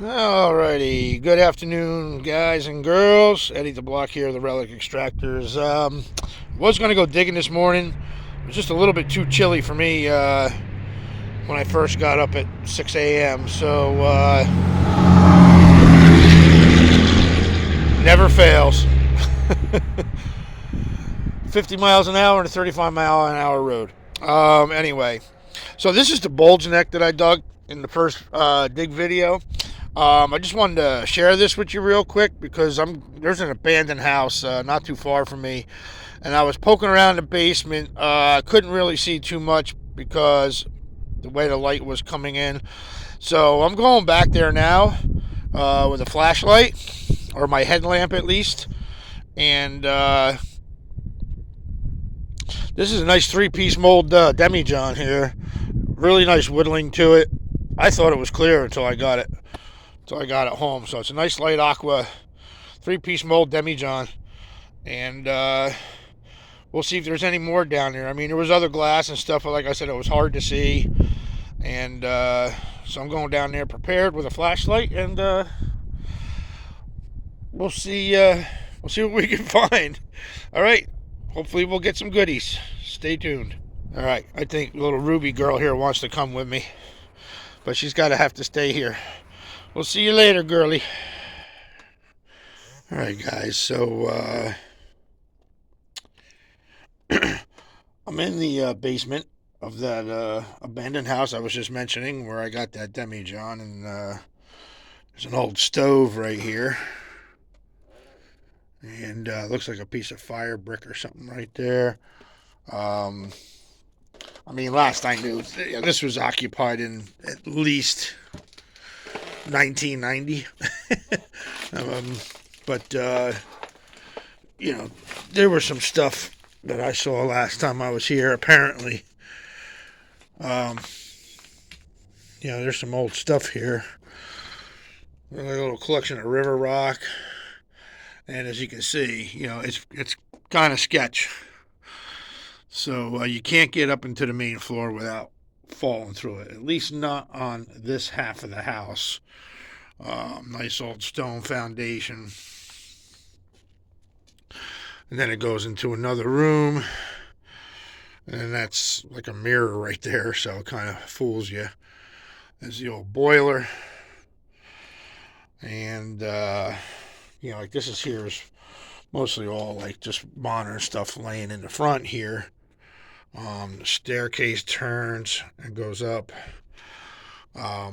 Alrighty, good afternoon, guys and girls. Eddie the Block here, the Relic Extractors. Was going to go digging this morning. It was just a little bit too chilly for me when I first got up at 6 a.m. So, never fails. 50 miles an hour and a 35-mile-an-hour road. Anyway, so this is the bulge neck that I dug in the first dig video. I just wanted to share this with you real quick because there's an abandoned house not too far from me, and I was poking around the basement. I couldn't really see too much because the way the light was coming in. So I'm going back there now with a flashlight or my headlamp at least, and this is a nice three-piece mold demijohn here. Really nice whittling to it. I thought it was clear until I got it home. So it's a nice light aqua three-piece mold demijohn, and we'll see if there's any more down there. I mean, there was other glass and stuff, but like I said, it was hard to see, and so I'm going down there prepared with a flashlight, and we'll see. We'll see what we can find. All right. Hopefully, we'll get some goodies. Stay tuned. All right. I think little Ruby girl here wants to come with me, but she's got to have to stay here. We'll see you later, girlie. All right, guys. So I'm in the basement of that abandoned house I was just mentioning, where I got that demijohn, and there's an old stove right here, and looks like a piece of fire brick or something right there. Um, I mean, last I knew, this was occupied in at least 1990. But there was some stuff that I saw last time I was here. Apparently, um, there's some old stuff here. A little collection of river rock, and as you can see, it's kind of sketch. So you can't get up into the main floor without falling through it. At least not on this half of the house. Nice old stone foundation. And then it goes into another room. And that's like a mirror right there, so it kind of fools you. There's the old boiler. And, like this is mostly all like just modern stuff laying in the front here. The staircase turns and goes up. I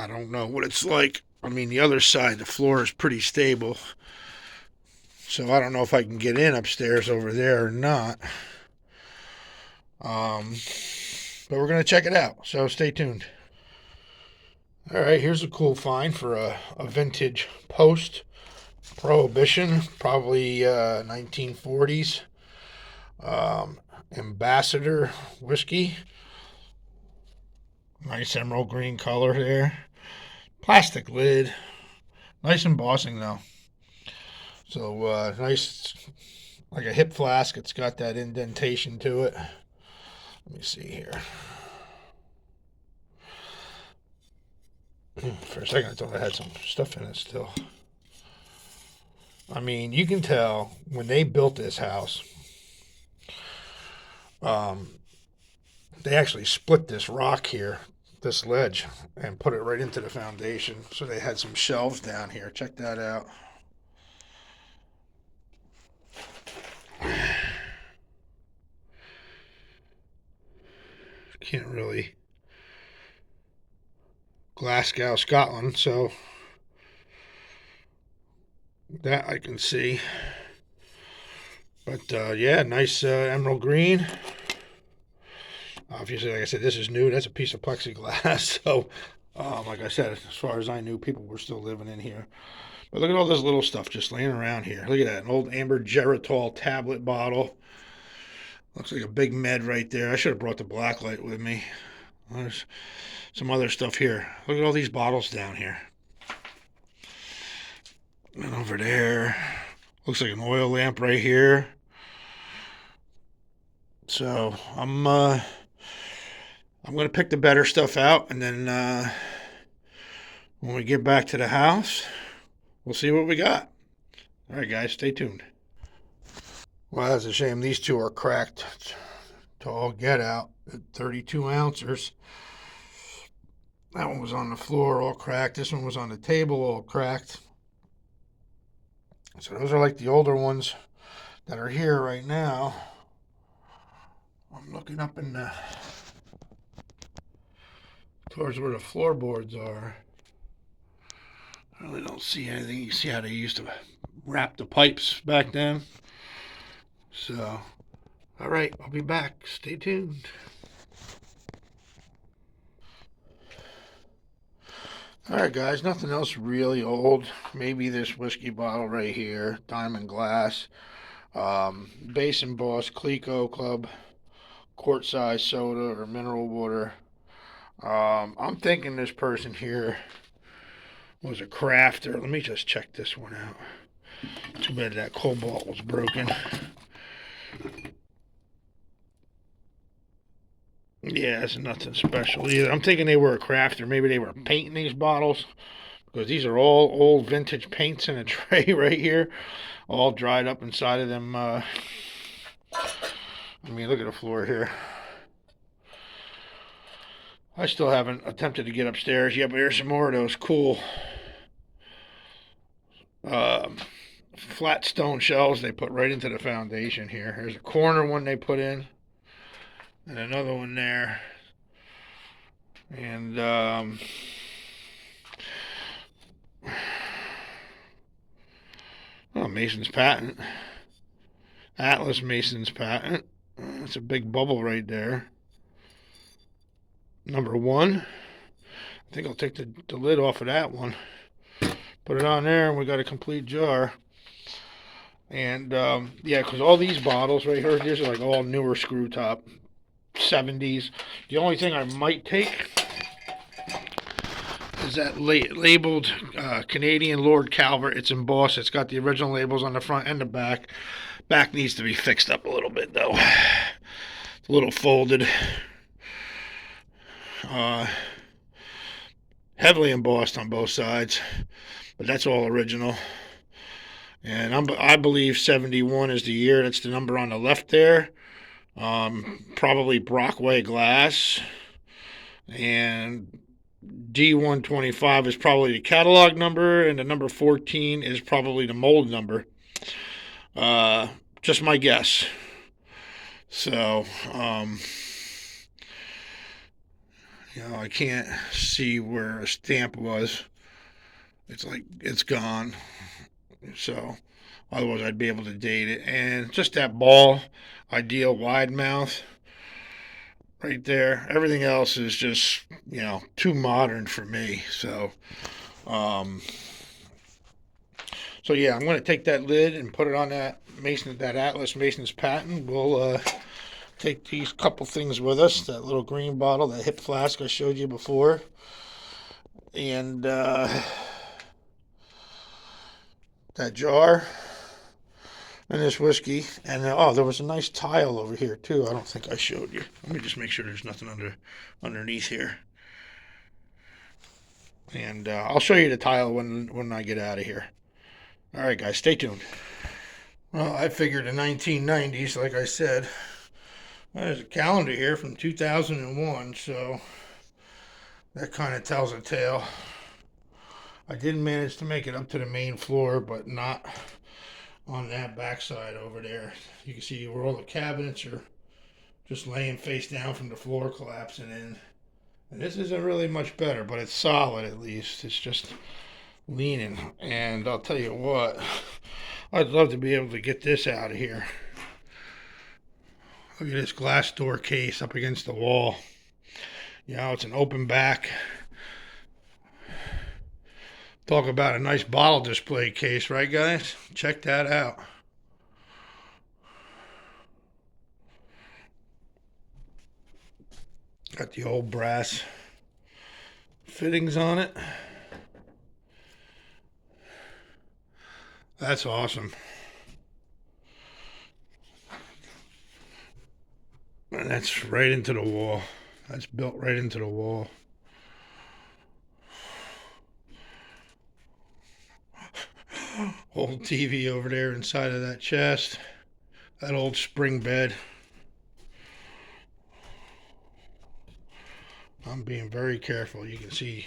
don't know what it's like. I mean, the other side, the floor is pretty stable. So I don't know if I can get in upstairs over there or not. But we're going to check it out. So stay tuned. All right, here's a cool find for a vintage post. Prohibition, probably 1940s. Ambassador whiskey. Nice emerald green color there. Plastic lid. Nice embossing though. So nice, like a hip flask. It's got that indentation to it. Let me see here. For a second I thought I had some stuff in it still. I mean, you can tell when they built this house, they actually split this rock here, this ledge, and put it right into the foundation. So they had some shelves down here. Check that out. Can't really. Glasgow, Scotland, so that I can see. But yeah, nice emerald green. Obviously, like I said, this is new. That's a piece of plexiglass. So, like I said, as far as I knew, people were still living in here. But look at all this little stuff just laying around here. Look at that. An old amber Geritol tablet bottle. Looks like a big med right there. I should have brought the blacklight with me. There's some other stuff here. Look at all these bottles down here. And over there. Looks like an oil lamp right here. So I'm gonna pick the better stuff out, and then When we get back to the house, we'll see what we got. All right, guys, stay tuned. Well, that's a shame. These two are cracked to all get out at 32 ounces. That one was on the floor all cracked. This one was on the table all cracked. So those are like the older ones that are here right now. I'm looking up in the towards where the floorboards are. I really don't see anything. You see how they used to wrap the pipes back then? So, all right, I'll be back. Stay tuned. All right, guys, nothing else really old. Maybe this whiskey bottle right here, Diamond Glass, Basin Boss, Clico Club, quart size soda or mineral water. I'm thinking this person here was a crafter. Let me just check this one out. Too bad that cobalt was broken. Yeah, it's nothing special either. I'm thinking they were a crafter. Maybe they were painting these bottles, because these are all old vintage paints in a tray right here, all dried up inside of them. I mean, look at the floor here. I still haven't attempted to get upstairs yet, but here's some more of those cool flat stone shelves they put right into the foundation here. Here's a corner one they put in, and another one there. And Mason's patent. Atlas Mason's patent. That's a big bubble right there. Number 1. I think I'll take the lid off of that one. Put it on there, and we got a complete jar. And yeah, because all these bottles right here, these are like all newer screw top, 70s. The only thing I might take is that labeled Canadian Lord Calvert. It's embossed. It's got the original labels on the front and the back. Back needs to be fixed up a little bit though. It's a little folded. Heavily embossed on both sides, but that's all original. And I believe 71 is the year. That's the number on the left there. Probably Brockway glass. And D125 is probably the catalog number, and the number 14 is probably the mold number. Just my guess. So, I can't see where a stamp was. It's like it's gone. So, otherwise I'd be able to date it. And just that ball, ideal wide mouth. Right there. Everything else is just, too modern for me. So yeah, I'm going to take that lid and put it on that Atlas Mason's patent. We'll take these couple things with us. That little green bottle, that hip flask I showed you before. And that jar. And this whiskey, and there was a nice tile over here too. I don't think I showed you. Let me just make sure there's nothing underneath here. And I'll show you the tile when I get out of here. All right, guys, stay tuned. Well, I figured the 1990s, like I said. There's a calendar here from 2001, so that kind of tells a tale. I did manage to make it up to the main floor, but not on that backside over there. You can see where all the cabinets are just laying face down from the floor collapsing in. And this isn't really much better, but it's solid at least. It's just leaning. And I'll tell you what, I'd love to be able to get this out of here. Look at this glass door case up against the wall. It's an open back. Talk about a nice bottle display case, right, guys? Check that out. Got the old brass fittings on it. That's awesome. And that's right into the wall. That's built right into the wall. Old TV over there inside of that chest. That old spring bed. I'm being very careful. You can see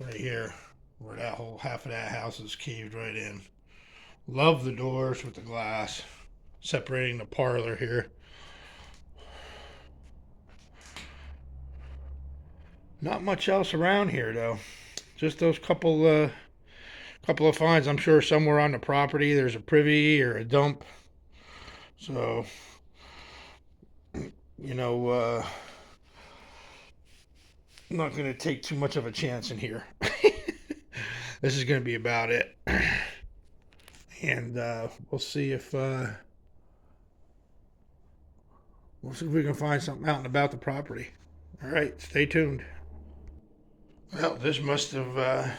right here where that whole half of that house is caved right in. Love the doors with the glass separating the parlor here. Not much else around here though. Just those couple of finds. I'm sure somewhere on the property there's a privy or a dump. So, you know, I'm not going to take too much of a chance in here. This is going to be about it. And we'll see if we can find something out and about the property. All right, stay tuned. Well, this must have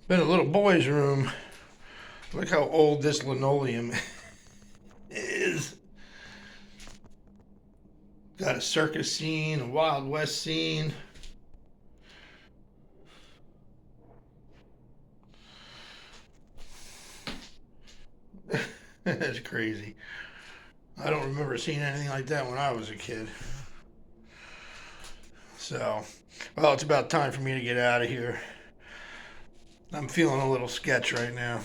been a little boy's room. Look how old this linoleum is. Got a circus scene, a Wild West scene. That's crazy. I don't remember seeing anything like that when I was a kid. So, well, it's about time for me to get out of here. I'm feeling a little sketch right now.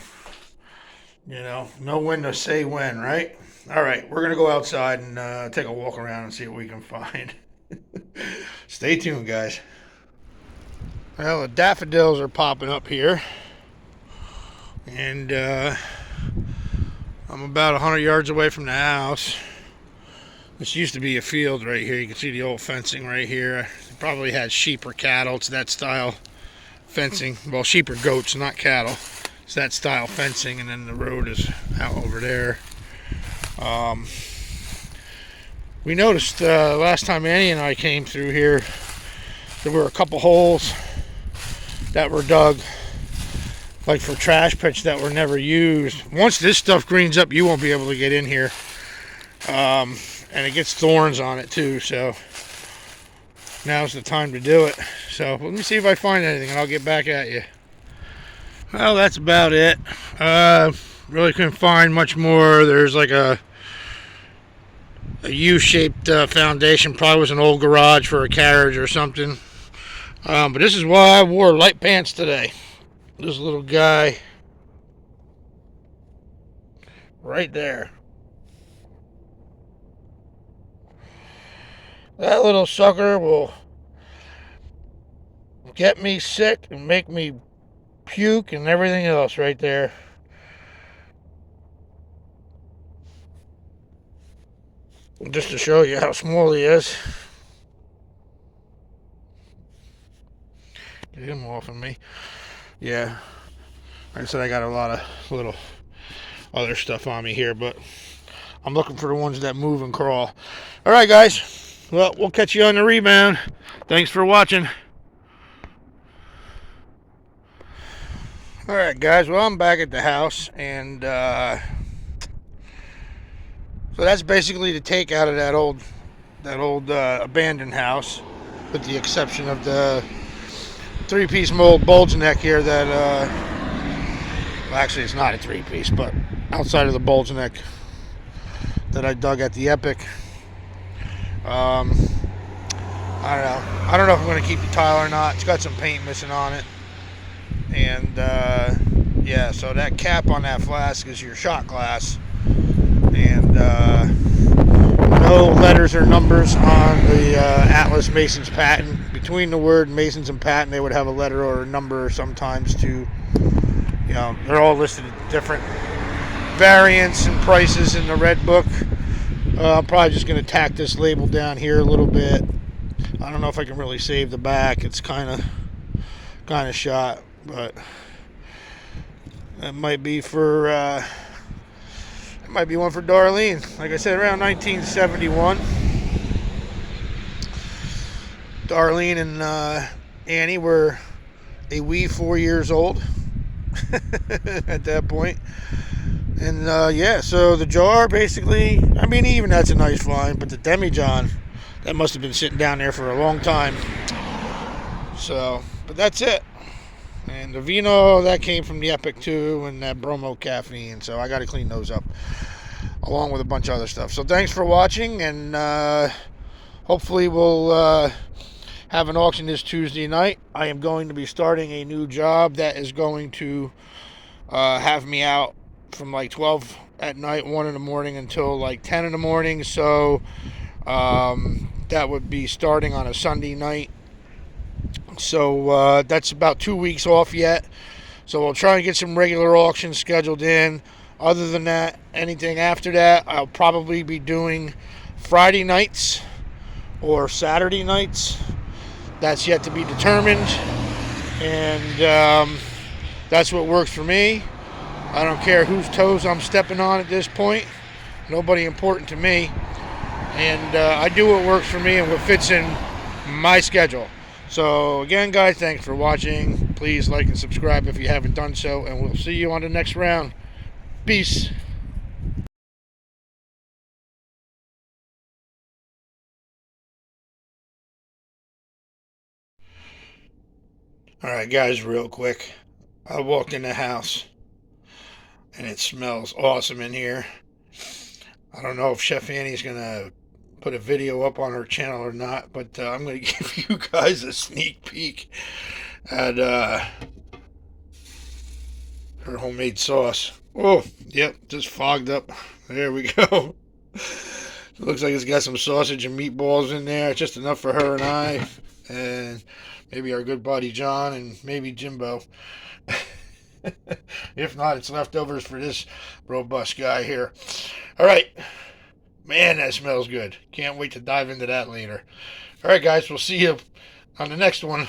You know when to say when, right? All right, we're going to go outside and take a walk around and see what we can find. Stay tuned, guys. Well, the daffodils are popping up here. And I'm about 100 yards away from the house. This used to be a field right here. You can see the old fencing right here. They probably had sheep or cattle. It's that style fencing. Well, sheep or goats, not cattle. It's that style fencing, and then the road is out over there. We noticed last time Annie and I came through here, there were a couple holes that were dug, like for trash pits that were never used. Once this stuff greens up, you won't be able to get in here. And it gets thorns on it too, so now's the time to do it. So let me see if I find anything and I'll get back at you. Well, that's about it. Really couldn't find much more. There's like a U-shaped foundation. Probably was an old garage for a carriage or something. But this is why I wore light pants today. This little guy right there. That little sucker will get me sick and make me puke and everything else right there. Just to show you how small he is. Get him off of me. Yeah. Like I said, I got a lot of little other stuff on me here, but I'm looking for the ones that move and crawl. All right, guys. Well, we'll catch you on the rebound. Thanks for watching. All right, guys. Well, I'm back at the house, and so that's basically the take out of that old abandoned house, with the exception of the three-piece mold bulge neck here. That well, actually, it's not a three-piece, but outside of the bulge neck that I dug at the Epic. I don't know. I don't know if I'm going to keep the tile or not. It's got some paint missing on it. And, yeah, so that cap on that flask is your shot glass. And, no letters or numbers on the Atlas Mason's patent. Between the word Masons and patent, they would have a letter or a number sometimes to, you know, they're all listed at different variants and prices in the red book. I'm probably just going to tack this label down here a little bit. I don't know if I can really save the back. It's kind of shot, but that might be for it might be one for Darlene. Like I said, around 1971. Darlene and Annie were a wee 4 years old at that point. And yeah, so the jar basically, I mean, even that's a nice find, but the demijohn, that must have been sitting down there for a long time. So, but that's it. And the vino, that came from the Epic too, and that bromo caffeine. So I got to clean those up, along with a bunch of other stuff. So thanks for watching, and hopefully we'll have an auction this Tuesday night. I am going to be starting a new job that is going to have me out from like 12 at night, 1 in the morning, until like 10 in the morning. So that would be starting on a Sunday night. So that's about 2 weeks off yet. So we'll try and get some regular auctions scheduled in. Other than that, anything after that, I'll probably be doing Friday nights or Saturday nights. That's yet to be determined. And that's what works for me. I don't care whose toes I'm stepping on at this point. Nobody important to me. And I do what works for me and what fits in my schedule. So again, guys, thanks for watching. Please like and subscribe if you haven't done so, and we'll see you on the next round. Peace. Alright guys, real quick. I walked in the house and it smells awesome in here. I don't know if Chef Annie's gonna put a video up on her channel or not, but I'm gonna give you guys a sneak peek at her homemade sauce. Oh, yep, just fogged up. There we go. It looks like it's got some sausage and meatballs in there, just enough for her and I, and maybe our good buddy John, and maybe Jimbo. If not, it's leftovers for this robust guy here. All right. Man, that smells good. Can't wait to dive into that later. All right, guys, we'll see you on the next one.